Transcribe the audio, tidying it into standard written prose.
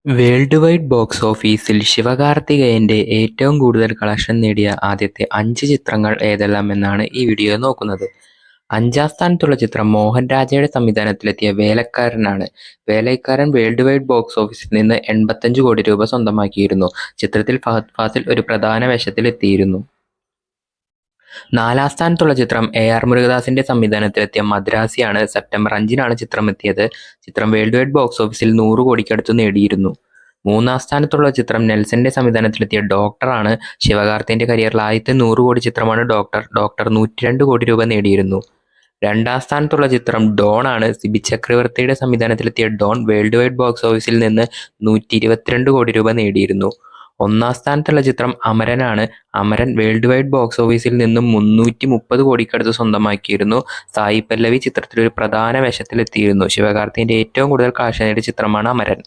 World wide box ഓഫീസിൽ ശിവകാർത്തികേയന്റെ ഏറ്റവും കൂടുതൽ കളക്ഷൻ നേടിയ ആദ്യത്തെ 5 ചിത്രങ്ങൾ ഏതെല്ലാമെന്നാണ് ഈ വീഡിയോയിൽ നോക്കുന്നത്. 5-ാം സ്ഥാനത്തുള്ള ചിത്രം മോഹൻ രാജയുടെ സംവിധാനത്തിലെത്തിയ വേലക്കാരനാണ്. വേലൈക്കാരൻ വേൾഡ് വൈഡ് ബോക്സ് ഓഫീസിൽ നിന്ന് 85 കോടി രൂപ സ്വന്തമാക്കിയിരുന്നു. ചിത്രത്തിൽ ഫഹദ് ഫാസിൽ ഒരു പ്രധാന വേഷത്തിൽ എത്തിയിരുന്നു. 4-ാം സ്ഥാനത്തുള്ള ചിത്രം AR മുരുകദാസിന്റെ സംവിധാനത്തിലെത്തിയ മദ്രാസിയാണ്. സെപ്റ്റംബർ 5-നാണ് ചിത്രം എത്തിയത്. ചിത്രം വേൾഡ് വൈഡ് ബോക്സ് ഓഫീസിൽ 100 കോടിക്കടുത്ത് നേടിയിരുന്നു. 3-ാം സ്ഥാനത്തുള്ള ചിത്രം നെൽസന്റെ സംവിധാനത്തിലെത്തിയ ഡോക്ടറാണ്. ശിവകാർത്തികേയന്റെ കരിയറിൽ ആദ്യത്തെ 100 കോടി ചിത്രമാണ് ഡോക്ടർ. 102 കോടി രൂപ നേടിയിരുന്നു. 2-ാം സ്ഥാനത്തുള്ള ചിത്രം ഡോൺ ആണ്. സിബി ചക്രവർത്തിയുടെ സംവിധാനത്തിലെത്തിയ ഡോൺ വേൾഡ് വൈഡ് ബോക്സ് ഓഫീസിൽ നിന്ന് 122 കോടി രൂപ നേടിയിരുന്നു. 1-ാം സ്ഥാനത്തുള്ള ചിത്രം അമരനാണ്. അമരൻ വേൾഡ് വൈഡ് ബോക്സ് ഓഫീസിൽ നിന്നും 330 കോടിക്കടുത്ത് സ്വന്തമാക്കിയിരുന്നു. സായി പല്ലവി ചിത്രത്തിൽ ഒരു പ്രധാന വേഷത്തിലെത്തിയിരുന്നു. ശിവകാർത്തികേയന്റെ ഏറ്റവും കൂടുതൽ കാശ് നേടിയ ചിത്രമാണ് അമരൻ.